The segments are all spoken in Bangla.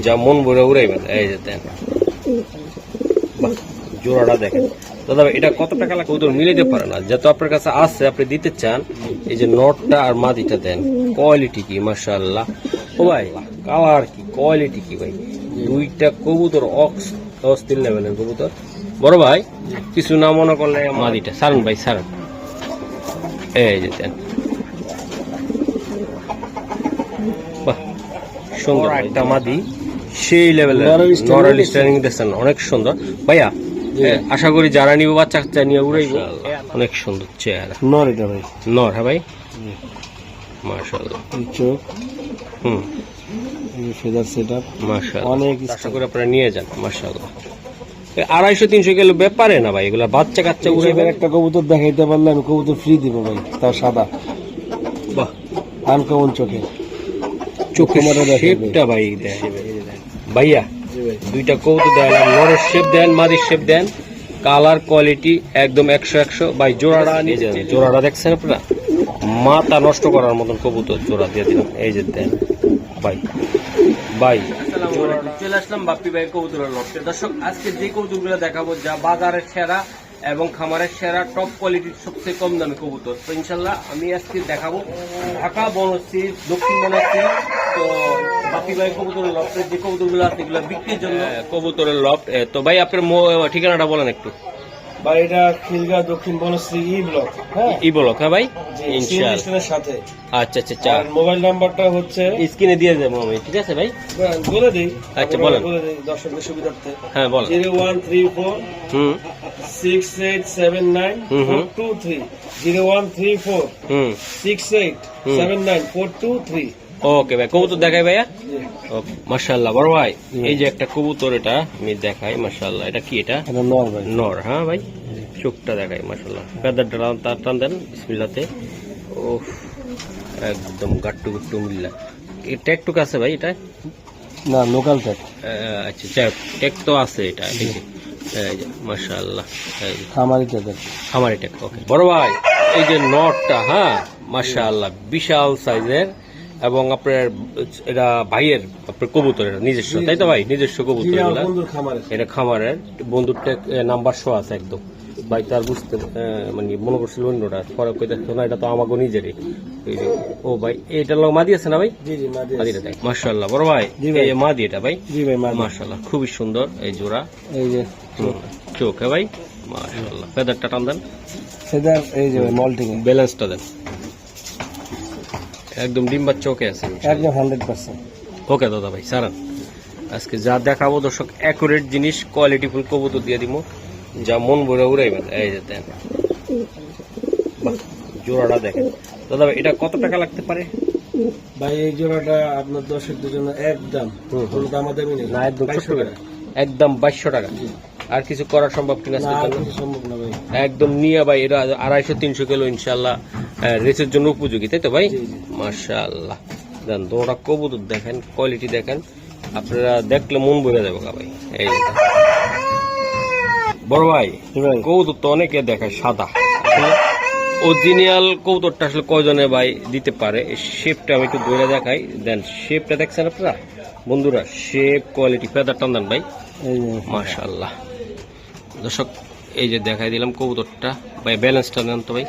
যা মন ভরে উড়াইবেন। এই যে দেন, বাহ, জোড়াটা দেখেন দাদা। এটা কত টাকা লাগে কবুতর মিলাইতে পারে না, যত আপনার কাছে আছে আপনি দিতে চান। এই যে নটটা আর মাদিটা দেন, কোয়ালিটি কি মাশাআল্লাহ। ও ভাই কালার কি, কোয়ালিটি কি ভাই, দুইটা কবুতর অস্থির লেভেলের কবুতর। বড় ভাই কিছু না মনে করলে মাদিটা সারুন ভাই, সারুন। এই যে দেন, বাহ, সুন্দর একটা মাদি, সেই লেভেলের নরালি স্ট্যান্ডিং দেখছেন, অনেক সুন্দর ভাইয়া। আশা করি যারা নিব বাচ্চা কাচ্চা নিয়ে উড়াইব। অনেক সুন্দর চেহারা, নর এটা ভাই, নর। হ্যাঁ ভাই, মাশাআল্লাহ। চোখ, ফেদার সেটআপ, মাশাআল্লাহ। অনেক আশা করি আপনারা নিয়ে যান, মাশাআল্লাহ। 250-300 কিলো ব্যাপারে না ভাই, এগুলা বাচ্চা কাচ্চা উড়াইবেন। একটা কবুতর দেখাইতে পারলে আমি কবুতর ফ্রি দিব ভাই, তাও সাদা, বাহ, আনকমন চোখে, চোখের শেপটা ভাই দেন ভাইয়া। দুইটা কবুতর দেন, নরের শেপ দেন, মাদির শেপ দেন, কালার কোয়ালিটি একদম 100 ভাই। জোড়াটা নিয়ে যান, জোড়াটা দেখছেন আপনারা, মাথা নষ্ট করার মতন কবুতর জোড়া দিয়ে দিলাম। এই যে দেন ভাই, ভাই চলে আসলাম বাপ্পি ভাই কবুতরের লটকে। দর্শক আজকে যে কবুতরগুলো দেখাবো, যা বাজারের সেরা এবং খামারের সেরা, টপ কোয়ালিটির সবচেয়ে কম দামি কবুতর। তো ইনশাল্লাহ আমি আজকে দেখাবো ঢাকা বনশ্রী, দক্ষিণ বনশ্রী। তো বাপ্পি ভাই কবুতরের লফটের যে কবুতরগুলো আছে এগুলো বিক্রির জন্য কবুতরের লফট। তো ভাই আপনার ঠিকানাটা বলেন একটু। ভাই এটা খিলগাঁও দক্ষিণ বনশ্রী ই ব্লক। হ্যাঁ, ই ব্লক। হ্যাঁ ভাই, ইনশাআল্লাহ সাথে। আচ্ছা আচ্ছা আচ্ছা, আর মোবাইল নাম্বারটা হচ্ছে স্ক্রিনে দিয়ে দেবো আমি, ঠিক আছে ভাই? বলে দেই। আচ্ছা বলেন, বলে দেই দর্শকদের সুবিধার্থে। হ্যাঁ বলেন। 0134 6879 423, 0134 6879 423। ওকে ভাই, কবুতর দেখাই ভাইয়া। মাশাআল্লাহ বড় ভাই, এই যে একটা কবুতর, এটা আমি দেখাই। মাশাআল্লাহ, এটা কি? এটা নর ভাই, নর। হ্যাঁ ভাই, চোখটা দেখাই। মাশাআল্লাহ, ফেদারটা টান দেন বিসমিল্লাহতে। ও একদম গাট্টু গুট্টু মিল্লা। ট্যাগ টুক আছে ভাই এটা? না, লোকাল ট্যাগ। আচ্ছা, ট্যাগ তো আছে এটা। মাশাআল্লাহ, খামারি ট্যাগ, খামারি ট্যাগ। ওকে বড় ভাই, এই যে নটটা, হ্যাঁ মাশাআল্লাহ বিশাল সাইজের, এবং আপনার এটা ভাইয়ের আপনার কবুতরের নিজস্ব, তাই তো ভাই? নিজস্ব কবুতর এটা, খামারের। বন্ধুর ট্যাগ নাম্বার শো আছে একদম ভাই। তার বুঝতে মানে মনে করছিল অন্যটা, ফরক করে দেখতো না, এটা তো আমাকে নিজেরই। ও ভাই, এটা লোক মাদি আছে না ভাই? মাদিটা দেখ, মাশাআল্লাহ বড় ভাই, এই যে মাদি এটা ভাই, মাশাআল্লাহ খুবই সুন্দর এই জোড়া। এই যে চোখ, হ্যাঁ ভাই মাশাআল্লাহ। ফেদারটা টান দেন, ফেদার এই যে মল্টিং ব্যালেন্সটা দেন, একদম ডিম্বার চোখে আছে একদম 100%। ওকে দাদা ভাই সারান। আজকে যা দেখাবো দর্শক অ্যাকুরেট জিনিস, কোয়ালিটিফুল কবুতর দিয়ে দিব, যা মন ভরে উড়াইবেন। এই যে দেন, বাহ, জোড়াটা দেখেন দাদা ভাই। এটা কত টাকা লাগতে পারে ভাই? এই জোড়াটা আপনার দর্শকদের জন্য একদম দামাদামি নেই, না একদম ছোট্ট করে, একদম 2200 টাকা। আর কিছু করা সম্ভব কিনা? সম্ভব না ভাই, একদম নিয়ে ভাই। এটা 250-300 কিলো ইনশাল্লাহ রেসের জন্য উপযোগী, তাই তো ভাই? মাশাআল্লাহ। দেন দুটা কবুতর দেখেন, কোয়ালিটি দেখেন, আপনারা দেখলে মন ভরে যাবে ভাই। এই বড় ভাই, কবুতর তো অনেকে দেখায় সাদা, অরিজিনাল কবুতরটা আসলে কয়জনে ভাই দিতে পারে? শেপটা আমি একটু ধরে দেখাই। দেন শেপটা দেখছেন আপনারা বন্ধুরা, শেপ কোয়ালিটি, ফেদার টান দেন ভাই, মাশাআল্লাহ। দর্শক এই যে দেখাই দিলাম কবুতরটা ভাই, ব্যালেন্সটা দেন তো ভাই।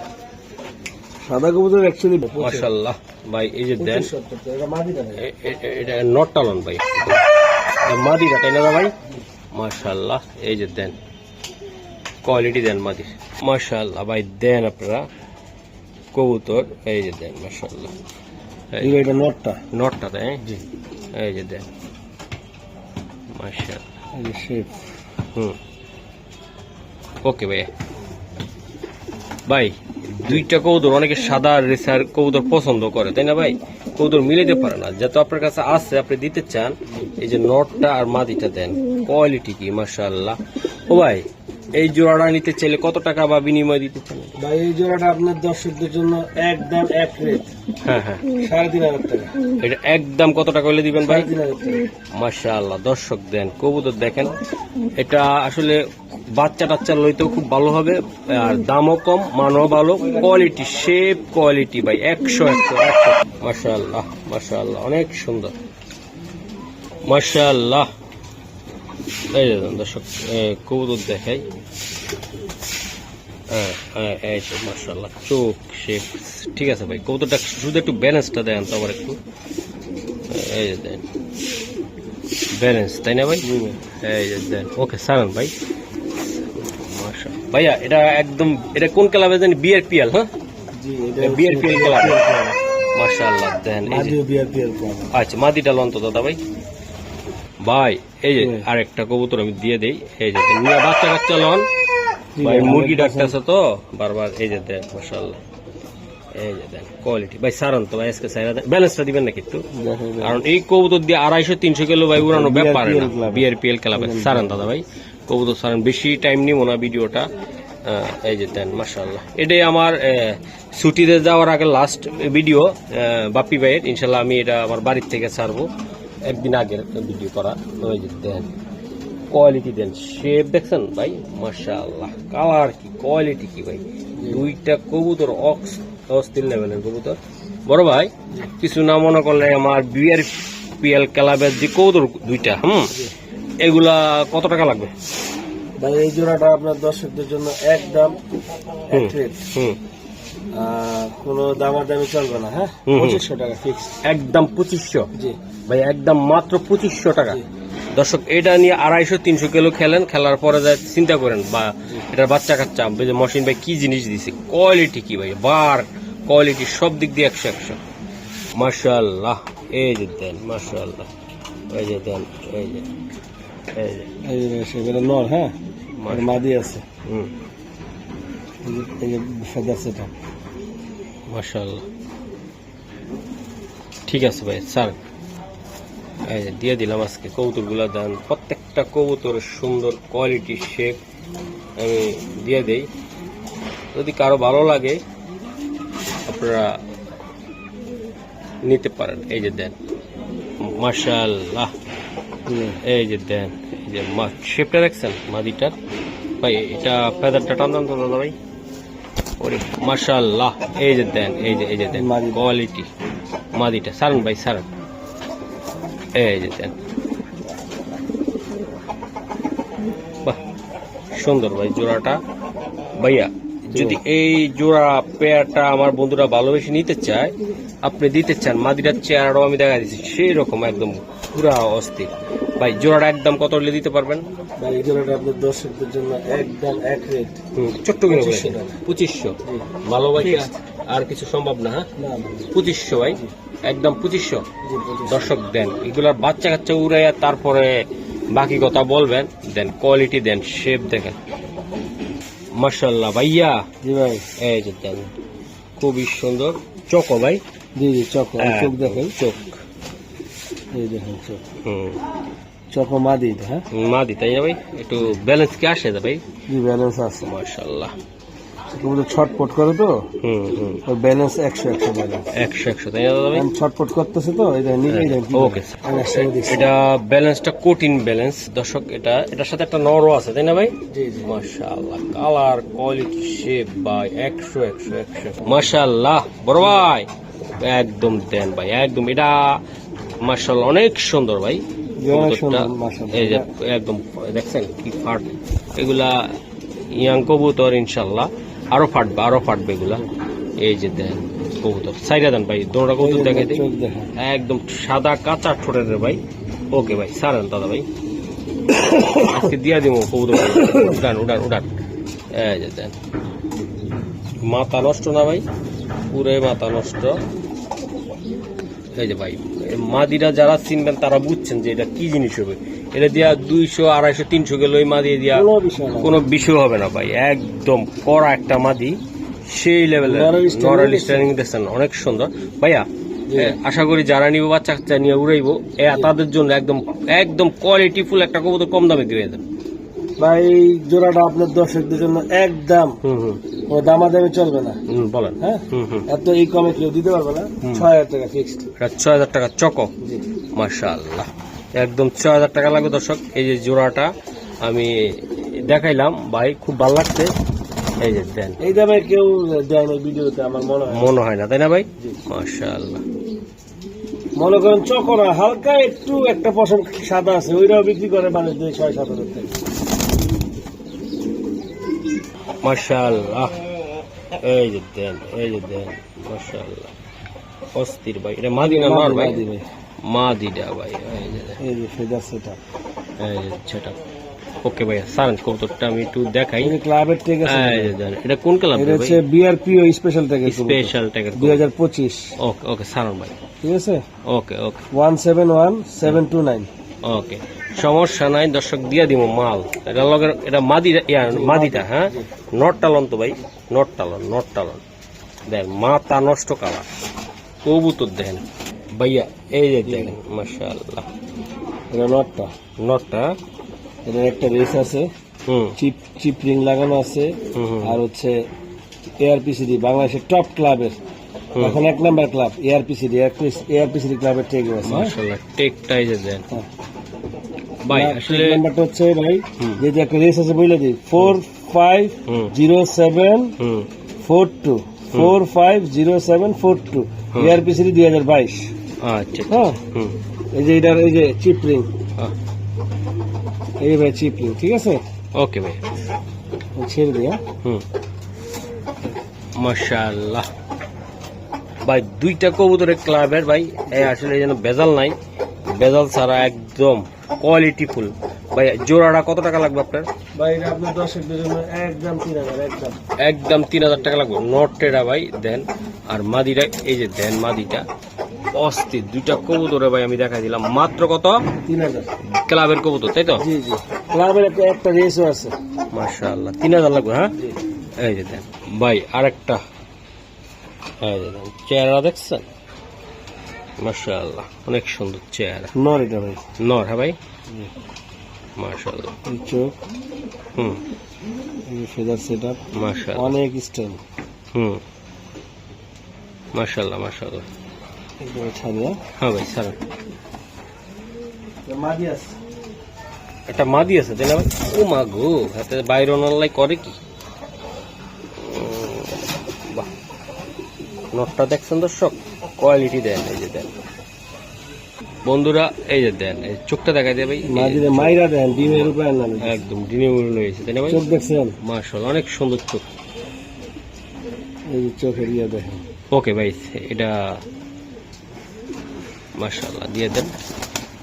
সাদা কবুতর অ্যাকচুয়ালি মাশাআল্লাহ ভাই, এই যে দেন, এটা নটটা লন ভাই, মাদিটা তাই না ভাই? মাশাআল্লাহ, এই যে দেন কোয়ালিটি দেন মাদির, মাশাআল্লাহ ভাই। দেন আপনারা কবুতর, এই যে দেন মাশাআল্লাহ, এটা নটটা তাই? এই যে দেন মাশাআল্লাহ। ওকে ভাই, ভাই দুইটা কবুতর, অনেকে সাদা রেসার কবুতর পছন্দ করে, তাই না ভাই? কবুতর মিলাইতে পারে না, যত আপনার কাছে আছে আপনি দিতে চান। এই যে নটটা আর মাদিটা দেন, কোয়ালিটি কি মাশাআল্লাহ। ও ভাই, এই জোড়াটা নিতে চাইলে কত টাকা বা বিনিময় দিতে চান ভাই? এই জোড়াটা আপনার দর্শকদের জন্য একদম এক রেট। হ্যাঁ হ্যাঁ, 3500 টাকা। এটা একদম কত টাকা হলে দিবেন ভাই? মাশাআল্লাহ। দর্শক দেন কবুতর দেখেন, এটা আসলে বাচ্চা টাচ্চা লইতেও খুব ভালো হবে, আর দামও কম, মানও ভালো, কোয়ালিটি, শেপ কোয়ালিটি ভাই 100 মাশাআল্লাহ মাশাআল্লাহ, অনেক সুন্দর। মাশাআল্লাহ। এই যে দর্শক কবুতর দেখাই, এই তো মাশাআল্লাহ চোখ শেপ ঠিক আছে ভাই। কবুতরটা শুধু একটু ব্যালেন্সটা দেন তো আমার একটু, এই যে দেন ব্যালেন্স, তাই না ভাই? এই যে দেন, ওকে সারান ভাই। মাশাআল্লাহ ভাইয়া, এটা একদম, এটা কোন ক্লাবে জানি? বিআরপিএল। হ্যাঁ, বিআরপিএল ক্লাব। মাশাআল্লাহ দেন, এই যে আচ্ছা মাদিটা লন তো দাদা ভাই। ভাই এই যে আরেকটা কবুতর আমি দিয়ে দেই, এই যে নিয়ে বাচ্চা কাচ্চা লন ভাই, মুরগি ডাকতেছে তো বারবার। এই যে দেন মাশাআল্লাহ, এই যে দেন কোয়ালিটি ভাই। সারান তো ভাই, আজকে সাইরা দেন, ব্যালেন্সটা দিবেন নাকি একটু, কারণ এই কবুতর দিয়ে 250-300 কিলো ভাই উড়ানো ব্যাপার না। বিআরপিএল ক্লাবে সারান দাদা ভাই, কবুতর সারান, বেশি টাইম নিব না ভিডিওটা। এই যে দেন মাশাআল্লাহ। এটাই আমার ছুটিতে যাওয়ার আগে লাস্ট ভিডিও বাপ্পি ভাইয়ের। ইনশাল্লাহ আমি এটা আমার বাড়ির থেকে ছাড়বো, একদিন আগের ভিডিও করা। ওই যে দেন কোয়ালিটি, দেন শেপ দেখছেন ভাই মাশাআল্লাহ, কালার কি কোয়ালিটি কি ভাই। দুইটা কবুতর অস্থির লেভেলের কবুতর। বড় ভাই কিছু না মনে করলে, আমার বিআরপিএল ক্লাবের যে কবুতর দুইটা, এগুলা কত টাকা লাগবে ভাই? এই জোড়াটা আপনার দর্শকদের জন্য একদম এক রেট, কোনো দামাদামি চলবে না। হ্যাঁ, 2500 টাকা ফিক্স, একদম 2500। জি ভাই একদম মাত্র 2500 টাকা। দর্শক এটা নিয়ে 250-300 কিলো খেলেন, খেলার পরে যা চিন্তা করেন, বা এটার বাচ্চা কাচ্চা মশিন ভাই কি জিনিস দিছে, কোয়ালিটি কি ভাই, বার কোয়ালিটি সব দিক দিয়ে 100-100 মাশাআল্লাহ। এই যে দেন মাশাআল্লাহ, এই যে দেন, এই যে এই যে সেগুলো নর। হ্যাঁ, মাদি আছে, এই যে ফেদার সেটা মাশাআল্লাহ। ঠিক আছে ভাই স্যার, এই যে দিয়ে দিলাম আজকে কবুতরগুলো। দেন প্রত্যেকটা কবুতরের সুন্দর কোয়ালিটি শেপ আমি দিয়ে দেই, যদি কারো ভালো লাগে আপনারা নিতে পারেন। এই যে দেন মাশাআল্লাহ, এই যে দেন, এই যে শেপটা দেখছেন মাদিটার ভাই, এটা ফেদারটা টান তো দাদা ভাই, ওরে মাশাআল্লাহ। এই যে দেন, এই যে দেন কোয়ালিটি মাদিটা, সারান ভাই সারান। এই যে দেন, বাহ সুন্দর ভাই জোড়াটা। ভাইয়া যদি এই জোড়া পেয়ারটা আমার বন্ধুরা ভালোবেসে নিতে চায়, আপনি দিতে চান, মাদিটার চেহারাটাও আমি দেখা দিচ্ছি সেই রকম একদম পুরা অস্থির ভাই। জোড়াটা একদম কত হলে দিতে পারবেন ভাই? এই জোড়াটা আপনার দর্শকদের জন্য একদম এক রেট, ছোট্ট কিনে 2500। ভালো ভাই, আর কিছু সম্ভব না? 2500 ভাই, একদম 2500। দর্শক দেন, এগুলার বাচ্চা কাচ্চা উড়াইয়া তারপরে বাকি কথা বলবেন। দেন কোয়ালিটি, দেন শেপ দেখেন মাশাআল্লাহ ভাইয়া। জি ভাই, এই যে দেন খুবই সুন্দর চকো ভাই। জি জি, চোখ দেখেন, চোখ, এই দেখেন চোখ, চোখ মাদি। হ্যাঁ মাদি, তাই না ভাই? একটু ব্যালেন্স কি আসে ভাই? জি ব্যালেন্স আছে মাশাআল্লাহ। ছটপট করে তো, ব্যালেন্স 100 ব্যালেন্স, 100 তাই না দাদা ভাই? ছটপট করতেছে তো, এটা নিজেই ওকে। এটা ব্যালেন্সটা কঠিন ব্যালেন্স দর্শক। এটার সাথে একটা নরও আছে, তাই না ভাই? জি জি মাশাআল্লাহ, কালার কোয়ালিটি শেপ ভাই 100 মাশাআল্লাহ। বড় ভাই একদম দেন ভাই, একদম এটা মাশাআল্লাহ অনেক সুন্দর ভাই। এই যে একদম দেখছেন কি ফাট, এগুলা ইয়াং কবুতর, ইনশাল্লাহ আরো ফাটবে এগুলা। এই যে দেন কবুতর, সাইডা দেন ভাই, দোনোটা কবুতর দেখে দিই, একদম সাদা কাঁচা ঠোঁটের ভাই। ওকে ভাই সারেন দাদা ভাই, আজকে দিয়া দিব কবুতর, উড়ান। এই যে দেন, মাথা নষ্ট না ভাই, পুরো মাথা নষ্ট। এই যে ভাই, মাদিরা যারা চিনবেন তারা বুঝছেন যে এটা কি জিনিস হবে। এটা দিয়া 200, 250, 300 কিলো মাদি দিয়া কোনো বিষয় হবে না ভাই। একদম কড়া একটা মাদি, সেই লেভেলের নরাল স্টাইলিং দেখছেন, অনেক সুন্দর ভাইয়া। আশা করি যারা নিব বাচ্চা কাচ্চা নিয়ে উড়াইবো, তাদের জন্য একদম কোয়ালিটিফুল একটা কবুতর কম দামে দিয়ে দেন ভাই। জোড়াটা আপনার দর্শকদের জন্য একদম দামাদামি চলবে না, বলেন। হ্যাঁ, এত এই কমে কেউ দিতে পারবে না। 6000 টাকা ফিক্সড, 6000 টাকা চকো। মাশাআল্লাহ, একদম 6000 টাকা লাগবে দর্শক। এই যে জোড়াটা আমি দেখাইলাম ভাই, খুব ভালো লাগছে। এই যে দেন, এই দামে কেউ দেয় না ভিডিওতে, আমার মনে হয় না, তাই না ভাই? মাশাআল্লাহ, মনে করেন চকরা হালকা একটু একটা পশম সাদা আছে, ওইটাও বিক্রি করে মানুষ 6-7 টাকা। মাশাআল্লাহ, এই যে দেন, এই যে দেন, মাশাআল্লাহ অস্থির ভাই। এটা মাদি না নর ভাই? মাদিটা ভাই, এই যে দেন, এই যে ফেদার সেটআপ, এই যে সেটআপ। ওকে ভাই, সারান কবুতরটা আমি একটু দেখাই। এই ক্লাবের ট্যাগ আছে, এই যে দেন, এটা কোন ক্লাব এটা ভাই? হচ্ছে বিআরপিও স্পেশাল ট্যাগ, স্পেশাল ট্যাগ 2025। ওকে ওকে সারান ভাই, ঠিক আছে, ওকে ওকে 171729। ওকে, সমস্যা নাই দর্শক, দিয়ে দিব মাল। এটা লগের, এটা মাদিটা, হ্যাঁ নট টালন তো ভাই, নট টালন দেন, মাথা নষ্ট কালার কবুতর দেন ভাইয়া, এই যে দেখেন মাশাআল্লাহ। এটা নটটা, নটটা, এটা একটা রেস আছে, হুম চিপ রিং লাগানো আছে, আর হচ্ছে এআরপিসিডি বাংলাদেশের টপ ক্লাবের, এখন 1 নাম্বার ক্লাব এআরপিসিডি ক্লাবের ট্যাগ আছে। মাশাআল্লাহ, টেকটা এই যে দেন হ্যাঁ। ভাই। আসলে নাম্বারটা হচ্ছে ভাই, যে একটা রেস আছে বলে দিই, 450742 450742 এআরপিসিডি 2022। আচ্ছা, হ্যাঁ, হুম, এই যে এটার এই যে চিপ রিং, হ্যাঁ, এই ভাই চিপ রিং, ঠিক আছে, ওকে ভাই, ছেড়ে দিই। হুম, মাশাআল্লাহ ভাই, দুইটা কবুতরের ক্লাবের ভাই, এই আসলে যেন বেজাল নাই, বেজাল ছাড়া একদম কোয়ালিটি ফুল ভাই। জোড়াটা কত টাকা লাগবে আপনার ভাই? এটা আপনার দর্শকদের জন্য একদম 3000, একদম 3000 টাকা লাগবে। নটেরা ভাই দেন, আর মাদিটা এই যে দেন, মাদিটা অস্থির। দুইটা কবুতরে ভাই আমি দেখাই দিলাম মাত্র কত? 3000। ক্লাবের কবুতর, তাই তো? জি জি, ক্লাবের একটা রেসও আছে। মাশাআল্লাহ, 3000 লাগবে। হ্যাঁ, এই যে দেন ভাই, আরেকটা, এই যে দেন, চেহারা দেখছেন মাশাআল্লাহ, অনেক সুন্দর চেহারা। নর এটা ভাই, নর, হ্যাঁ ভাই, মাশাআল্লাহ। এই চোখ, হুম, এই ফেদার সেটআপ, মাশাআল্লাহ, অনেক স্টাইল। হুম, মাশাআল্লাহ মাশাআল্লাহ। একদম ছাড়িয়া। হ্যাঁ ভাই, স্যার মাদি আছে, একটা মাদি আছে তাই না ভাই? ও মা গো, হাতে বাইরে অনলাই করে কি? বাহ, নটটা দেখছেন দর্শক, কোয়ালিটি দেন, এই যে দেন বন্ধুরা, এই যে দেন, এই চোখটা দেখাই দেয় ভাই, মাদিরে মাইরা দেন, ডিমের উপরে না, একদম ডিমে উড়ে হয়েছে তাই না ভাই? চোখ দেখছেন, মাশাআল্লাহ, অনেক সুন্দর চোখ। এই যে চোখের ইয়ে দেখেন। ওকে ভাই, এটা মাশাআল্লাহ দিয়ে দেন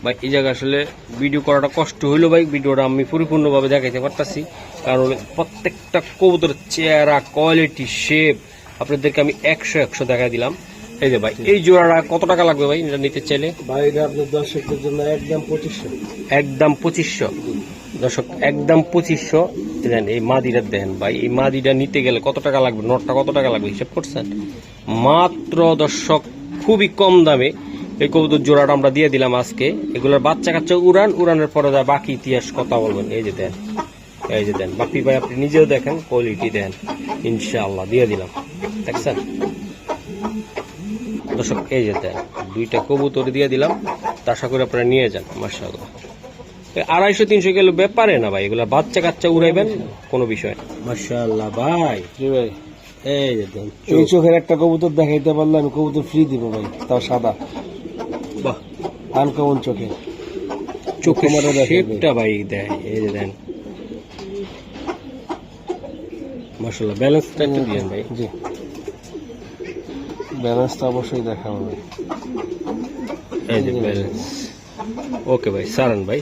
ভাই। এই জায়গা আসলে ভিডিও করাটা কষ্ট হইলো ভাই, ভিডিওটা আমি পরিপূর্ণভাবে দেখাইতে পারতাছি, কারণ প্রত্যেকটা কবুতরের চেহারা, কোয়ালিটি, শেপ আপনাদেরকে আমি 100 দেখাই দিলাম। এই যে ভাই, এই জোড়াটা কত টাকা লাগবে ভাই এটা নিতে চাইলে? ভাই এটা আপনার দর্শকদের জন্য একদম 2500। একদম 2500 দর্শক, একদম 2500 দেন। এই মাদিটা দেন ভাই, এই মাদিটা নিতে গেলে কত টাকা লাগবে, নটটা কত টাকা লাগবে হিসাব করছেন? মাত্র দর্শক খুবই কম দামে এই কবুতর জোড়াটা আমরা দিয়ে দিলাম আজকে। এগুলোর বাচ্চা কাচ্চা উড়ানের পরে বাকি ইতিহাস কথা বলবেন। এই যে দেন, এই যে দেন বাপি ভাই, আপনি নিজেও দেখেন, কোয়ালিটি দেন, ইনশাআল্লাহ দিয়ে দিলাম, দেখছেন দর্শক? এই যে দেন, দুইটা কবুতর দিয়ে দিলাম, তা আশা করে আপনারা নিয়ে যান। মাশাআল্লাহ, 250-300 কিলো ব্যাপারে না ভাই, এগুলা বাচ্চা কাচ্চা উড়াইবেন, কোনো বিষয় না। মাশাআল্লাহ ভাই, জি ভাই, এই যে দেন, এই চোখের একটা কবুতর দেখাইতে পারলে আমি কবুতর ফ্রি দিব ভাই, তাও সাদা, বাহ, আনকমন চোখে, চোখের শেপটা ভাই দেয়, এই যে দেন মাশাআল্লাহ। ব্যালেন্সটা একটু দিয়েন ভাই। জি, ব্যালেন্সটা অবশ্যই দেখাবো ভাই, এই যে ব্যালেন্স। ওকে ভাই, সারান ভাই,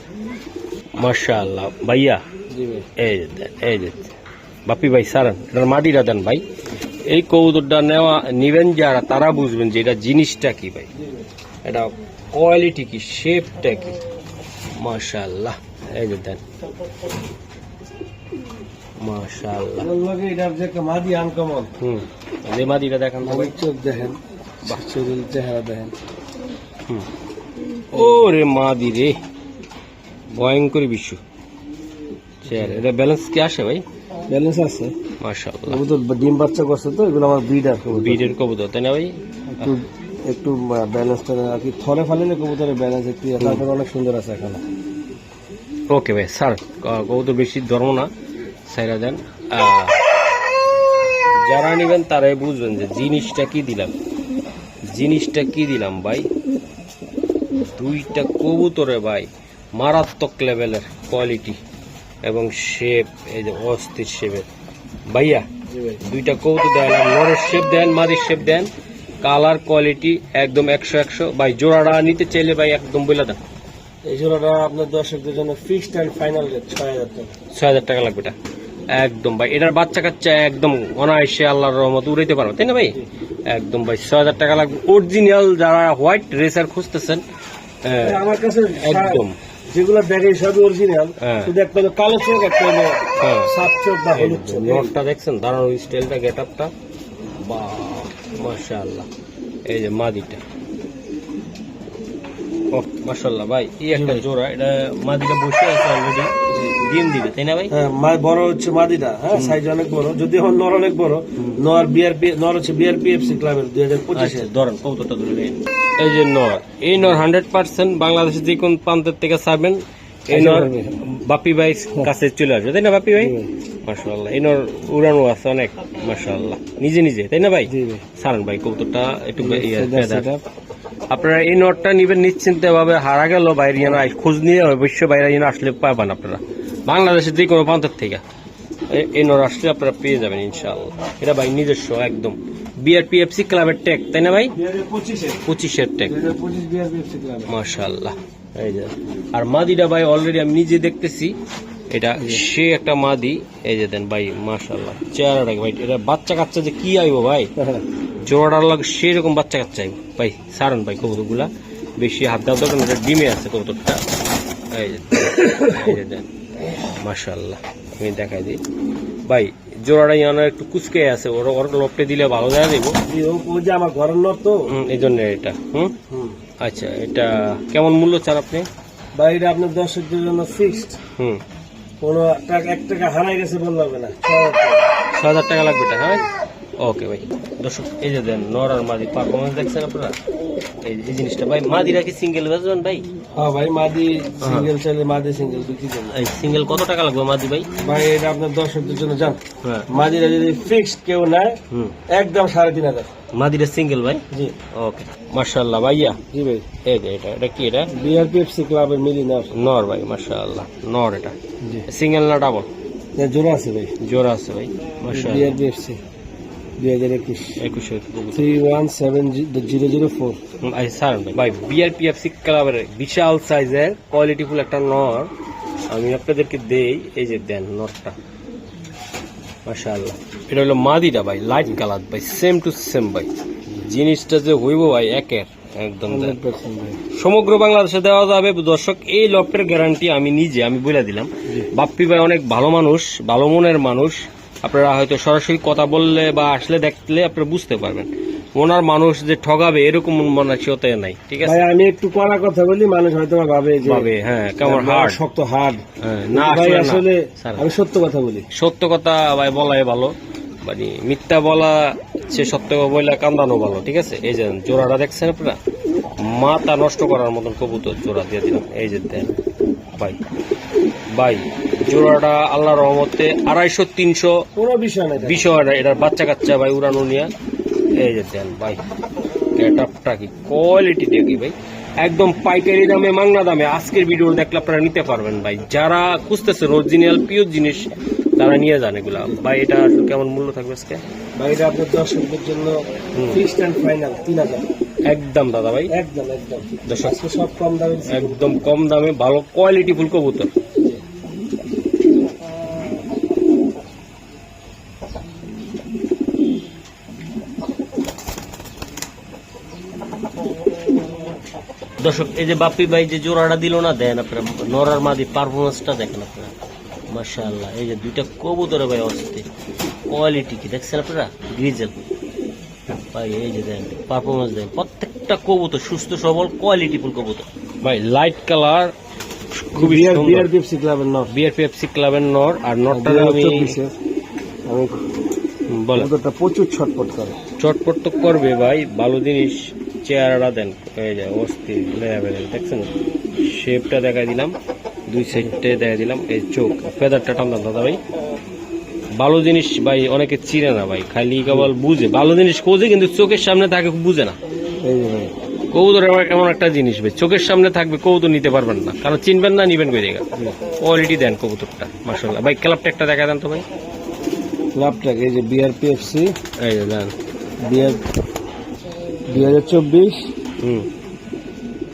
মাশাআল্লাহ ভাইয়া। জি ভাই, এই যে দেন, এই যে বাপি ভাই সারান, এটার মাটিটা দেন ভাই। এই কবুতরটা নিবেন যারা, তারা বুঝবেন যে এটা জিনিসটা কি ভাই, এটা কোয়ালিটি কি, শেপটা কি, মাশাআল্লাহ। এই যে দেন, মাশাআল্লাহ। এটার যে একটা মাদি আনকমন, যে মাদিটা দেখান তো ভাই, চোখ দেখেন, শরীর চেহারা দেখেন। ও রে মাদি রে, ভয়ঙ্কর বিশ্ব চেয়ার। এটা ব্যালেন্স কি আসে ভাই? ব্যালেন্স আছে মাশাআল্লাহ। কবুতর ডিম বাচ্চা করছে তো, এগুলো আমার ব্রিডার কবুতর, বিডের কবুতর তাই না ভাই? একটু একটু ব্যালেন্সটা আর কি থরে ফালিলে কবুতরের ব্যালেন্স একটু, তারপর অনেক সুন্দর আছে এখন। ওকে ভাই, স্যার কবুতর বেশি ধর্ম না, সাইরা দেন। যারা নিবেন তারাই বুঝবেন যে জিনিসটা কি দিলাম, জিনিসটা কি দিলাম ভাই। দুইটা কবুতরে ভাই মারাত্মক লেভেলের কোয়ালিটি এবং শেপ, এই যে অস্থির শেপের। ভাইয়া দুইটা কবুতর দেন, নরের শেপ দেন, মাদির শেপ দেন, কালার কোয়ালিটি একদম 100 ভাই। জোড়াটা নিতে চাইলে ভাই একদম বলে দেন। এই জোড়াটা আপনার দর্শকদের জন্য ফিক্সড অ্যান্ড ফাইনাল রেট 6000 টাকা। 6000 টাকা লাগবে এটা একদম ভাই। এটার বাচ্চা কাচ্চা একদম অনায়াসে আল্লাহর রহমত উড়াইতে পারো, তাই না ভাই? একদম ভাই 6000 টাকা লাগবে। অরিজিনাল যারা হোয়াইট রেসার খুঁজতেছেন আমার কাছে একদম যেগুলো দেখে সবই অরিজিনাল, শুধু একটা হলো কালো চোখ, একটা হলো সাত চোখ বা হলুদ চোখ। নটটা দেখছেন, দাঁড়ানো স্টাইলটা, গেট আপটা, বা মাশাআল্লাহ। এই যে মাদিটা, ও মাশাআল্লাহ ভাই, এই একটা জোড়া। এটা মাদিটা বসে আছে অলরেডি, ডিম দিবে, তাই না ভাই? হ্যাঁ, বড় হচ্ছে মাদিটা, হ্যাঁ সাইজ অনেক বড়, যদি এখন নর অনেক বড়। নর হচ্ছে বিআরপিএফসি ক্লাবের 2025 ধরেন কবুতরটা ধরে নিন। এই যে নর, এই নর 100% বাংলাদেশের যে কোন প্রান্তের থেকে চাবেন এই নর বাপি ভাই কাছে চলে আসবে, তাই না বাপি ভাই? মাশাআল্লাহ, এই নর উড়ানো আছে অনেক মাশাআল্লাহ, নিজে নিজে, তাই না ভাই? সারান ভাই কবুতরটা একটু আপনারা এই নটটা নিবেন নিশ্চিন্তে ভাবে। হারা গেল বাইরে খোঁজ নিয়ে অবশ্য বাইরে আসলে পাবেন আপনারা বাংলাদেশের যে কোনো প্রান্তের থেকে। এই নট আসলে আপনারা পেয়ে যাবেন ইনশাআল্লাহ। এটা ভাই নিজস্ব একদম বিআরপিএফসি ক্লাবের ট্যাগ, তাই না ভাই? 25-এর ট্যাগ, মাশাআল্লাহ। এই যে আর মাদিটা ভাই অলরেডি আমি নিজে দেখতেছি, এটা সে একটা মাদি। এই যে দেন ভাই মাশাআল্লাহ, চেহারাটা ভাই, এটা বাচ্চা কাচ্চা যে কি আইব ভাই, জোড়াটার লাগে সেরকম বাচ্চা কাচ্চা আইব ভাই। সারান ভাই কবুতরগুলা, বেশি হাত দেওয়া দরকার না, ডিমে আছে কবুতরটা। এই যে দেন মাশাআল্লাহ, আমি দেখাই দিই ভাই। জোড়াটা ইয়ানো একটু কুচকে আছে, ওর লপটে দিলে ভালো দেখা দিব। আমার ঘরের নর তো, এই জন্য এটা। আচ্ছা, এটা কেমন মূল্য চান আপনি? ভাই এটা আপনার দর্শকদের জন্য ফিক্সড, কোনো টাকা 1 টাকা হারাই গেছে বলতে হবে না, 6000 টাকা লাগবে এটা। হ্যাঁ ওকে ভাই। দর্শক এই যে দেন নর আর মাদি পারফরমেন্স দেখছেন আপনারা, এই জিনিসটা ভাই। মাদিরা কি সিঙ্গেল বেচবেন ভাই? হ্যাঁ ভাই, মাদি সিঙ্গেল চাইলে মাদি সিঙ্গেল বিক্রি করবেন। এই সিঙ্গেল কত টাকা লাগবে মাদি ভাই? ভাই এটা আপনার দর্শকদের জন্য জান, মাদিরা যদি ফিক্সড কেউ নেয় একদম 3500। মাদিরা সিঙ্গেল ভাই? জি ওকে মাশাআল্লাহ ভাইয়া। জি ভাই, এই যে এটা কি? এটা বিআরপিএফসি ক্লাবের মিলি নর ভাই, মাশাআল্লাহ নর। এটা সিঙ্গেল না ডাবল? জোড়া আছে ভাই, জোড়া আছে ভাই মাশাআল্লাহ। বিআরপিএফসি 2021 317004। ভাই বিআরপিএফসি ক্লাবের বিশাল সাইজের কোয়ালিটিফুল একটা নর আমি আপনাদেরকে দেই। এই যে দেন নরটা মাশাআল্লাহ। এটা হলো মাদিটা ভাই, লাইট কালার ভাই, সেম টু সেম ভাই। জিনিসটা যে হইব ভাই একের একদম সমগ্র বাংলাদেশে দেওয়া যাবে। দর্শক এই লটের গ্যারান্টি আমি নিজে আমি বলে দিলাম। বাপ্পি ভাই অনেক ভালো মানুষ, ভালো মনের মানুষ। আপনারা হয়তো সরাসরি কথা বললে বা আসলে দেখলে আপনারা বুঝতে পারবেন ওনার মানুষ যে ঠগাবে এরকম মানসিকতা নাই। ঠিক আছে, আমি একটু কড়া কথা বলি, মানুষ হয়তো ভাবে হ্যাঁ কেমন হার্ড, শক্ত হার্ড। না আসলে আমি সত্য কথা বলি, সত্য কথা ভাই বলাই ভালো, মানে মিথ্যা বলা সে সত্য বলে কান্দানো ভালো। ঠিক আছে, এই যে জোড়াটা দেখছেন আপনারা, মাথা নষ্ট করার মতন কবুতর জোড়া দিয়ে দিলাম। এই যে দেন ভাই, ভাই জোড়াটা আল্লাহর রহমতে 250-300 কোনো বিষয় নাই, এটার বাচ্চা কাচ্চা ভাই উড়ানো নিয়ে। এই যে দেন ভাই, গেটআপটা কি, কোয়ালিটি দেখি ভাই, একদম পাইকারি দামে, মাংনা দামে। আজকের ভিডিও দেখলে আপনারা নিতে পারবেন ভাই। যারা খুঁজতেছেন অরিজিনাল পিওর জিনিস তারা নিয়ে যান এগুলা ভাই। এটা কেমন মূল্য থাকবে আজকে ভাই? এটা আপনার দর্শকদের জন্য ফিক্সড এন্ড ফাইনাল 3000 একদম দাদা ভাই, একদম দর্শক সব কম দামে, একদম কম দামে ভালো কোয়ালিটি ফুল কবুতর। দর্শক এই যে বাপ্পি ভাই যে জোড়াটা দিল না, দেন আপনারা নরার মাদি পারফরমেন্সটা দেখেন আপনারা মাশাআল্লাহ। এই যে দুইটা কবুতরে ভাই অস্থির কোয়ালিটি কি দেখছেন আপনারা, গ্রিজেল ভাই। এই যে দেন পারফরমেন্স দেন, প্রত্যেকটা কবুতর সুস্থ সবল কোয়ালিটিফুল কবুতর ভাই। লাইট কালার খুবই সুন্দর, বিআরপিএফসি ক্লাবের নর, বিআরপিএফসি ক্লাবের নর। আর নরটা আমি বলেন প্রচুর ছটপট করে, চটপট তো করবে ভাই, ভালো জিনিস। চেহারাটা দেন, এই যে অস্থির দেখছেন, শেপটা দেখাই দিলাম, দুই সাইডে দেখা দিলাম। এই চোখ ফেদারটা টান দাদা ভাই, ভালো জিনিস ভাই। অনেকে চিনে না ভাই, খালি কেবল বুঝে, ভালো জিনিস খোঁজে কিন্তু চোখের সামনে তাকে বুঝে না। এই যে ভাই কবুতর এমন একটা জিনিস ভাই, চোখের সামনে থাকবে কবুতর নিতে পারবেন না, কারণ চিনবেন না, নিবেন কই জায়গা। কোয়ালিটি দেন কবুতরটা মাশাআল্লাহ। ভাই ক্লাবটা একটা দেখা দেন তো ভাই। ক্লাবটা এই যে বিআরপিএফসি, এই যে দেন বিআর 2024 হুম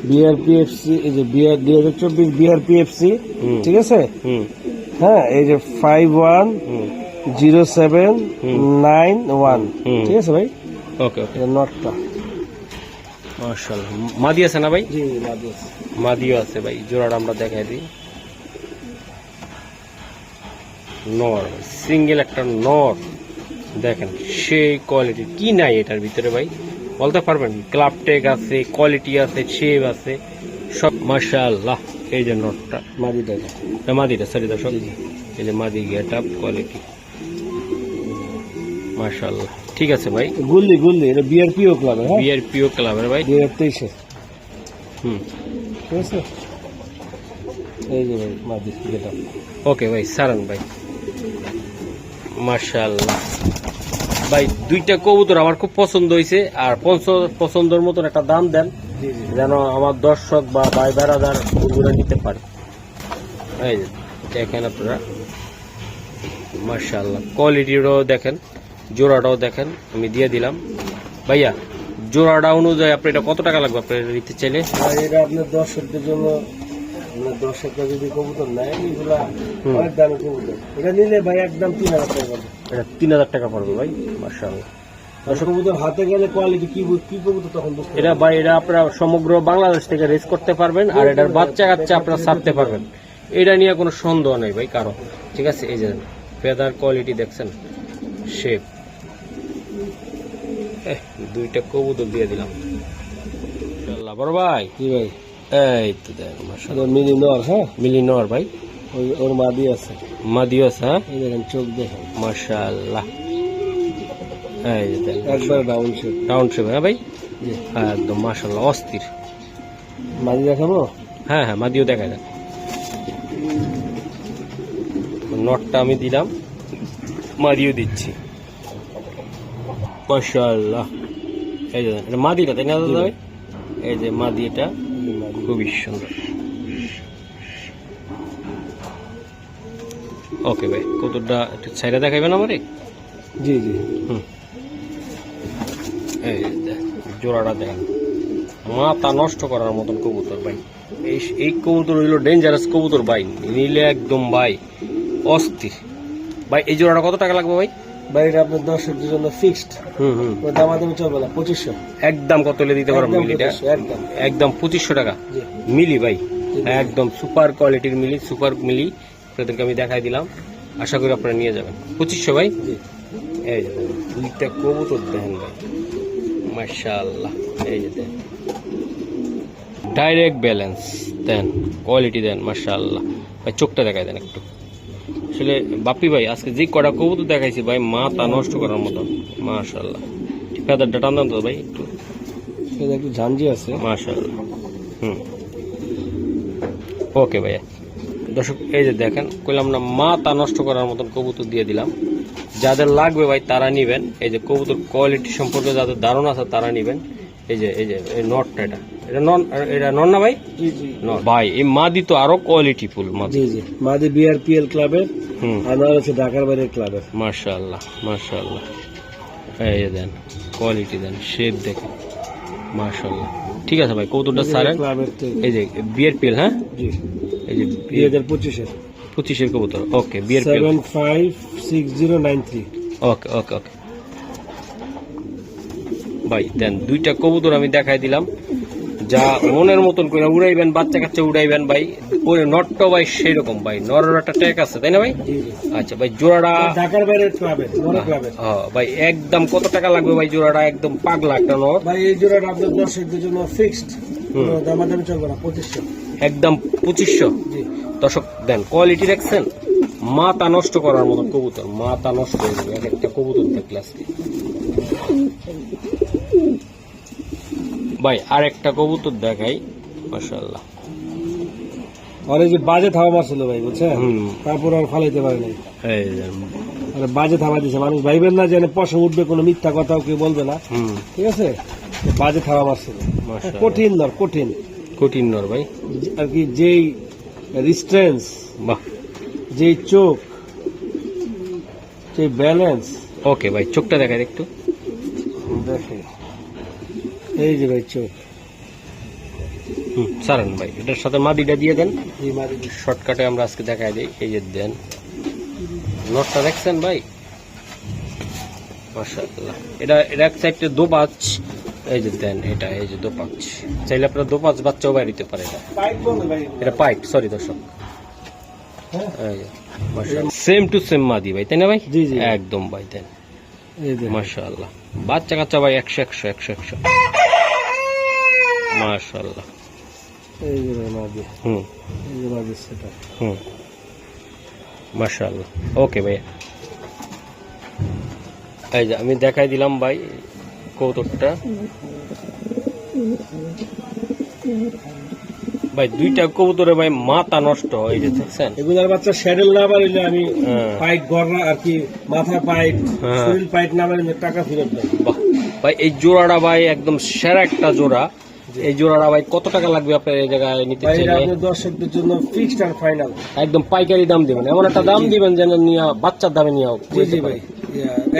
বিআরপিএফসি, এই যে 2024 বিআরপিএফসি, হুম। ঠিক আছে। হুম হ্যাঁ, এই যে 510791, হুম। ঠিক আছে ভাই। ওকে ওকে এটা নটটা। মাশাআল্লাহ। মাদি আছে না ভাই? জি মাদিয়াস। মাদিও আছে ভাই, জোড়াটা আমরা দেখাই দিই। নর, সিঙ্গেল একটা নর দেখেন, সেই কোয়ালিটি কি নাই এটার ভিতরে ভাই বলতে পারবেন? ক্লাব টেক আছে, কোয়ালিটি আছে, শেপ আছে, সব মাশাআল্লাহ। এই যে নটটা, মাদিটা এটা। মাদিটা সরি দর্শক, জি, জি। এই যে মাদি গেট আপ কোয়ালিটি মাশাআল্লাহ। ঠিক আছে ভাই, গুল্লি গুল্লি, এটা বিআরপিও ক্লাব, হ্যাঁ, বিআরপিও ক্লাবের ভাই। 2023 হুম ঠিক আছে। এই যে ভাই মাদি যেটা। ওকে ভাই, সারান ভাই মাশাআল্লাহ। ভাই দুইটা কবুতর আমার খুব পছন্দ হয়েছে, আর পছন্দের মতন একটা দাম দেন জি জি। যেন আমার দর্শক বা ভাই বেড়াদার বন্ধুরা নিতে পারে। এই যে দেখেন আপনারা মাশাআল্লাহ, কোয়ালিটিটাও দেখেন, জোড়াটাও দেখেন, আমি দিয়ে দিলাম ভাইয়া। জোড়াটা অনুযায়ী আপনি এটা কত টাকা লাগবে আপনার নিতে চাইলে? আর এটা আপনার দর্শকদের জন্য, আপনার দর্শকরা যদি কবুতর নেয়, এগুলা অনেক দামি কবুতর, এটা নিলে ভাই একদম 3000 টাকা পড়বে। এটা 3000 টাকা পড়বে ভাই মাশাআল্লাহ। আর কবুতর হাতে গেলে কোয়ালিটি কি কি কবুতর তখন বুঝতে এটা ভাই, এটা আপনারা সমগ্র বাংলাদেশ থেকে রেস করতে পারবেন, আর এটার বাচ্চা কাচ্চা আপনারা ছাড়তে পারবেন, এটা নিয়ে কোনো সন্দেহ নেই ভাই কারো। ঠিক আছে, এই যে ফেদার কোয়ালিটি দেখছেন, শেপ, দুইটা কবুতর দিয়ে দিলাম ইনশাআল্লাহ। বড় ভাই, কি ভাই, এই তো দেখ মাশাআল্লাহ, মিনি নর, হ্যাঁ, মিলিনর ভাই, ওর মাদি আছে, মাদিওস, হ্যাঁ এই দেখেন চোখ দেখেন মাশাআল্লাহ। এই যে দেখ একবার ডাউন শেপ। রাউন্ড শেপ, হ্যাঁ ভাই, জি। হ্যাঁ একদম মাশাআল্লাহ অস্থির। মাদি দেখাবো? হ্যাঁ হ্যাঁ, মাদিও দেখা যায়। নটটা আমি দিলাম, মাদিও দিচ্ছি মাশাআল্লাহ। এই যে এটা মাদিটা, তাই না দাদা ভাই? এই যে মাদি, এটা খুবই সুন্দর। ওকে ভাই, কতটা একটু ছাইরা দেখাইবেন আমারে? জি জি। হুম, এই যে দেখ, জোড়াটা দেখেন, মাথা নষ্ট করার মতন কবুতর ভাই। এই কবুতর হইলো ডেঞ্জারাস কবুতর ভাই, নিলে একদম ভাই অস্থির। ভাই এই জোড়াটা কত টাকা লাগবে ভাই? ভাই এটা আপনার দর্শকদের জন্য ফিক্সড, হুম, ওই দামাদামি চলবে না, 2500 একদম কত হলে দিতে পারবো একদম মিলিটা? 2500, একদম। একদম 2500 টাকা জি। মিলি ভাই, জি। একদম সুপার কোয়ালিটির মিলি, সুপার মিলি আপনাদেরকে আমি দেখাই দিলাম, আশা করি আপনারা নিয়ে যাবেন। 2500 ভাই। জি। এই যে দেখেন, দুইটা কবুতর দেখেন ভাই মাশাআল্লাহ। এই যে দেখেন ডাইরেক্ট ব্যালেন্স দেন, কোয়ালিটি দেন মাশাআল্লাহ ভাই। চোখটা দেখাই দেন একটু। আসলে বাপি ভাই আজকে যে কটা কবুতর দেখাইছি ভাই, মাথা নষ্ট করার মতন মাশাআল্লাহ। ফেদারটা টান দেন তো ভাই একটু, এটা একটু ঝাঞ্জি আছে। মাশাআল্লাহ। হুম, ওকে ভাইয়া। দর্শক এই যে দেখেন, কইলাম না মাথা নষ্ট করার মতন কবুতর দিয়ে দিলাম। যাদের লাগবে ভাই তারা নিবেন। এই যে কবুতর কোয়ালিটি সম্পর্কে যাদের ধারণা আছে তারা নিবেন। এই যে এই নটটা, এটা নন না ভাই? জি জি। নট ভাই, এই মাদি তো আরো কোয়ালিটি ফুল মাদি। জি জি, মাদি বিআরপিএল ক্লাবের, হুম, আর নর হচ্ছে ঢাকার বাইরের ক্লাবের। মাশাআল্লাহ মাশাআল্লাহ। এই যে দেন কোয়ালিটি দেন, শেপ দেখেন মাশাআল্লাহ। ঠিক আছে ভাই, কবুতরটা সারেন। ক্লাবের থেকে। এই যে বিআরপিএল, হ্যাঁ জি, এই যে 2025-এর 25-এর কবুতর। ওকে, বিআরপিএল 756093। ওকে ওকে ওকে ভাই দেন। দুইটা কবুতর আমি দেখাই দিলাম, যা মনের মতন করে উড়াইবেন, বাচ্চা কাচ্চা উড়াইবেন ভাই। ওই নটটা ভাই সেই রকম ভাই, নরের একটা ট্যাগ আছে তাই না ভাই? জি জি। আচ্ছা ভাই, জোড়াটা ঢাকার বাইরের ক্লাবের, নর ক্লাবের। হ্যাঁ ভাই, একদম কত টাকা লাগবে ভাই জোড়াটা? একদম পাগলা একটা নর ভাই এই জোড়াটা আপনার দর্শকদের জন্য ফিক্সড, হুম। দামাদামি চলবে না, 2500। একদম 2500। জি। দর্শক দেন, কোয়ালিটি দেখছেন, মাথা নষ্ট করার মতন কবুতর, মাথা নষ্ট হয়ে যাবে এক একটা কবুতর দেখলে আজকে ভাই। আর একটা কবুতর দেখাই মাশাআল্লাহ। আর এই যে বাজে থাবা মারছিল ভাই, বুঝছেন, হুম, তারপর আর ফালাইতে পারে নাই। এই যে, আরে বাজে থাবা দিছে, মানুষ ভাইবেন না যে পশম উঠবে, কোনো মিথ্যা কথাও কেউ বলবে না, হুম, ঠিক আছে। বাজে থাবা মারছিল। মাশাআল্লাহ। কঠিন নর, কঠিন কঠিন নর ভাই, আর কি, যেই রিস্ট্রেন্স, বাহ। যেই চোখ, যেই ব্যালেন্স। ওকে ভাই, চোখটা দেখায় একটু। দেখে, এই যে ভাই চোখ। সারান ভাই, এটার সাথে মাদিটা দিয়ে দেন। এই মাদি শর্টকাটে আমরা আজকে দেখাই দিই। এই যে দেন, নটটা দেখছেন ভাই, মাশাআল্লাহ। এটা এক সাইডে দোপাচ, এই যে দেন, এটা এই যে দোপাচ, চাইলে আপনারা দোপাচ বাচ্চাও বাইরে দিতে পারে। পাইপ বলে ভাই, এটা পাইপ, সরি দর্শক। হ্যাঁ। সেম টু সেম মাদি ভাই, তাই না ভাই? জি, জি। একদম ভাই, দেন, এই যে মাশাআল্লাহ। বাচ্চা কাচ্চা ভাই 100 মাশাআল্লাহ। এই যে ভাই মাদি, হুম এই যে মাদি সেটা। হুম, মাশাআল্লাহ। ওকে ভাই, এই যে আমি দেখাই দিলাম ভাই কৌতুকটা। ভাই দুইটা কবুতরে ভাই মাথা নষ্ট, এই যে দেখছেন। এগুলার বাচ্চা স্যাডেল না বাড়িলে আমি হ্যাঁ। পাইট গড়া আর কি, মাথা পাইট, হ্যাঁ। শরীর পাইট না বাড়িলে টাকা ফেরত দেয়। বাহ ভাই, এই জোড়াটা ভাই একদম সেরা একটা জোড়া। এই জোড়াটা ভাই কত টাকা লাগবে আপনার এই জায়গায় নিতে ভাই এটা চাইলে? আপনার দর্শকদের জন্য ফিক্সড আর ফাইনাল। একদম পাইকারি দাম দিবেন, এমন একটা দাম দিবেন যেন নিয়ে বাচ্চার দামে নিয়ে জি জি ভাই,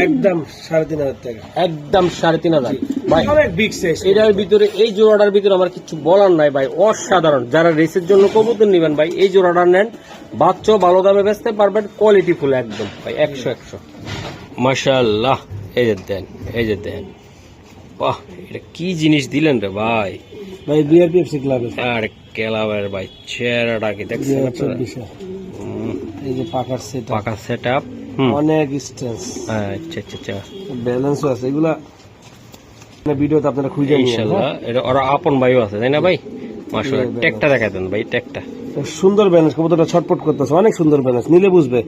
একদম 3,500 টাকা, একদম 3,500 ভাই। অনেক বিগ সাইজ। এটার ভিতরে, এই জোড়াটার ভিতরে আমার কিছু বলার নাই ভাই, অসাধারণ। যারা রেসের জন্য কবুতর নেবেন ভাই, এই জোড়াটা নেন, বাচ্চাও ভালো দামে বেচতে পারবেন, কোয়ালিটি ফুল একদম ভাই, 100 মাশাআল্লাহ। এই যে দেন, এই যে দেন, বাহ, এটা কি জিনিস দিলেন রে ভাই। ভাই বিআরপিএফসি ক্লাবে আর কেলাবের ভাই চেহারাটা কি দেখছেন আপনারা? 2024 এই যে পাকার সেট, পাকা সেট আপ, অনেক স্ট্রেস, আচ্ছা আচ্ছা আচ্ছা, ব্যালেন্সও আছে। এগুলা ভিডিওতে আপনারা খুঁজে নিন। ইনশাআল্লাহ। এটা ওরা আপন ভাইও আছে, তাই না ভাই? মাশাআল্লাহ। ট্যাগটা দেখাই দেন ভাই, ট্যাগটা। সুন্দর ব্যালেন্স, কবুতরটা ছটপট করতেছে, অনেক সুন্দর ব্যালেন্স, নিলে বুঝবে।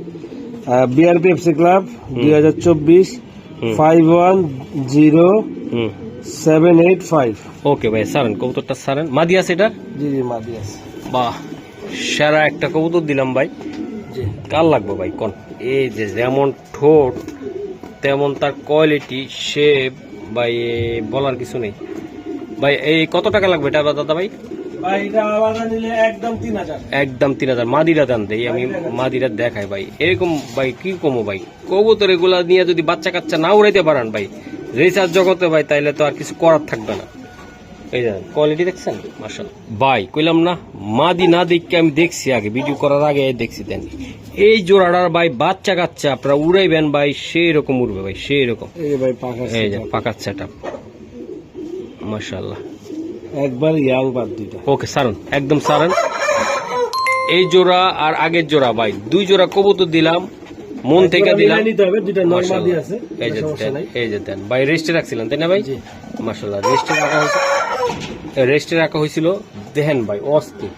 BRPFC club 2024 510785। ওকে ভাই, সারেন কবুতরটা, সারেন। মাদি আছে এটা? জি জি মাদি আছে। বাহ, সেরা একটা কবুতর দিলাম ভাই। জি, কার লাগবে ভাই কোন? এই যে যেমন ঠোঁট তেমন তার কোয়ালিটি, শেপ ভাই, বলার কিছু নেই ভাই। এই কত টাকা লাগবে এটা দাদা ভাই? ভাই এটা আলাদা নিলে একদম 3,000। একদম 3,000। মাদিরা দাম দেই আমি, মাদিরা দেখাই ভাই। এরকম ভাই কি কমো ভাই, কবুতর এগুলা নিয়ে যদি বাচ্চা কাচ্চা না উড়াইতে পারেন ভাই রিসার্চ জগতে ভাই, তাইলে তো আর কিছু করার থাকবে না। এই যে কোয়ালিটি দেখছেন, মাশাআল্লাহ ভাই। কইলাম না, মাদি না দেখে আমি দেখছি, আগে ভিডিও করার আগে দেখছি। দেন এই জোড়াটার ভাই বাচ্চা কাচ্চা আপনারা উড়াইবেন ভাই, সেই রকম উড়বে ভাই, সেই রকম। এই যে ভাই পাকা এই যে সেট, পাকা সেট আপ, মাশাআল্লাহ। একবার ইয়াং বাদ দুইটা। ওকে সারন, একদম সারন। এই জোড়া আর আগের জোড়া ভাই, দুই জোড়া কবুতর দিলাম, মন থেকে দিলাম। নিতে হবে, দুইটা নরমাল দিয়ে আছে। এই যে সমস্যা দেন, নাই। এই যে দেন ভাই, রেস্টে রাখছিলেন তাই না ভাই? জি। মাশাআল্লাহ, রেস্টে রাখা হয়েছে, রেস্টে রাখা হয়েছিল। দেখেন ভাই, অস্থির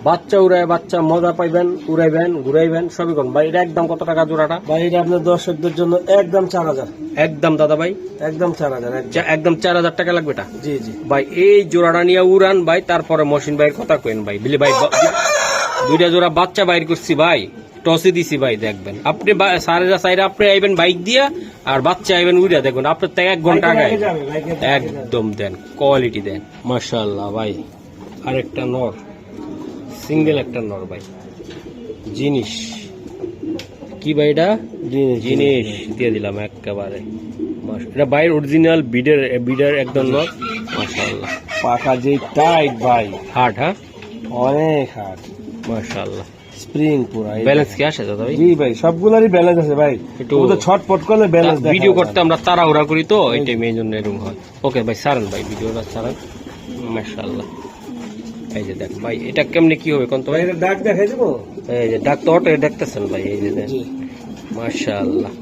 বাচ্চা উড়ায়, বাচ্চা মজা পাইবেন, উড়াইবেন, ঘুরাইবেন, সবই করুন ভাই। এটা একদম কত টাকা জোড়াটা? ভাই এটা আপনার দর্শকদের জন্য একদম 4,000। একদম দাদা ভাই, একদম 4,000। একদম 4,000 টাকা লাগবে এটা জি জি ভাই। এই জোড়াটা নিয়ে উড়ান ভাই, তারপরে মহসিন ভাইয়ের কথা কেন ভাই, বিলি ভাই। দুইটা জোড়া বাচ্চা বাইর করছি ভাই, টসে দিছি ভাই, দেখবেন আপনি সাইডে আপনি আইবেন বাইক দিয়া, আর বাচ্চা আইবেন উড়া, দেখবেন আপনার থেকে 1 ঘন্টা আগে একদম দেন, কোয়ালিটি দেন, মাশাআল্লাহ ভাই। আরেকটা নর, সিঙ্গেল একটা নর ভাই, জিনিস কি ভাই এটা? জিনিস দিয়ে দিলাম একেবারে। এটা বাইরের অরিজিনাল বিডের একদম নর, মাশাআল্লাহ। পাকা যে টাইট ভাই, হার্ড, হ্যাঁ অনেক হার্ড, মাশাআল্লাহ। স্প্রিং পুরা। ব্যালেন্স কি আসে দাদা ভাই? জি ভাই, সবগুলারই ব্যালেন্স আছে ভাই, একটু তো ছটপট করলে ব্যালেন্স দেখা ভিডিও যায় করতে আমরা তাড়াহুড়া করি তো, এই টাইমে এই জন্য এরকম হয়। ওকে ভাই, সারেন ভাই, ভিডিওটা সারেন, মাশাআল্লাহ। এই যে দেখ ভাই, এটা কেমনে কি হবে কোন তো ভাই। ভাই? এটা ডাক দেখাই দেবো। এই যে ডাক তো অটো দেখতেছেন ভাই, এই যে দেন, জি মাশাআল্লাহ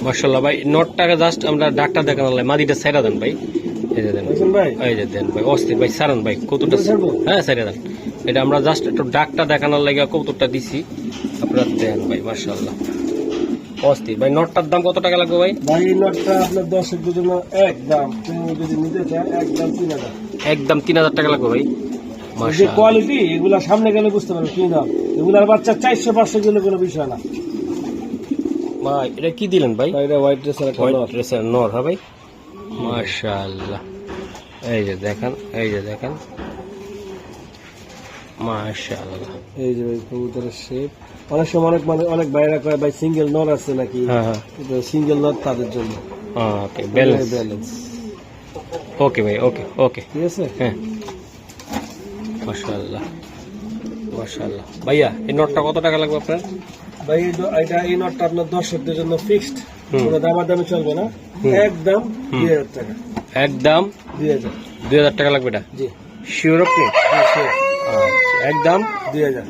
মাশাআল্লাহ ভাই। নটটাকে জাস্ট আমরা ডাকটা দেখানোর লাই মাদিটা সাইরা দেন ভাই, এই যে দেন বুঝছেন ভাই। এই যে দেন ভাই, অস্থির ভাই। সারেন ভাই কৌতুকটা, ছাড়বো? হ্যাঁ সাইরা দেন। এটা আমরা জাস্ট একটু ডাকটা দেখানোর লাগে কৌতুকটা দিছি, আপনারা দেন ভাই, মাশাআল্লাহ অস্থির ভাই। নটটার দাম কত টাকা লাগবে ভাই? ভাই এই নটটা আপনার দর্শকদের জন্য একদম, কেউ যদি নিতে চায় একদম 3,000। একদম 3,000 টাকা লাগবে ভাই, যে মাশাআল্লাহ কোয়ালিটি, এগুলা সামনে গেলে বুঝতে পারবে কি নাম। এগুলার বাচ্চা 400-500 কিলো কোনো বিষয় না ভাই। এটা কি দিলেন ভাই? ভাই। এটা হোয়াইট ড্রেসের একটা হোয়াইট নর। ড্রেসের নর, হ্যাঁ ভাই, মাশাআল্লাহ এই যে দেখেন, এই যে দেখেন, মাশাআল্লাহ। এই যে ভাই কবুতরের শেপ। অনেক সময় অনেক বাইরে কয় ভাই সিঙ্গেল নর আছে নাকি, হ্যাঁ হ্যাঁ, সিঙ্গেল নর তাদের জন্য ওকে, ব্যালেন্স। ব্যালেন্স। ওকে ভাই, ওকে ওকে, ঠিক আছে। হ্যাঁ, মাশাআল্লাহ মাশাআল্লাহ। ভাইয়া এই নটটা কত টাকা লাগবে আপনার? ভাই এই নটটা আপনার দর্শকদের জন্য ফিক্সড, হুম। কোনো দামাদামি চলবে না, একদম 2000 টাকা। একদম 2000। 2000 টাকা লাগবে এটা? জি শিওর আপনি? জি, sure। আচ্ছা, একদম 2000।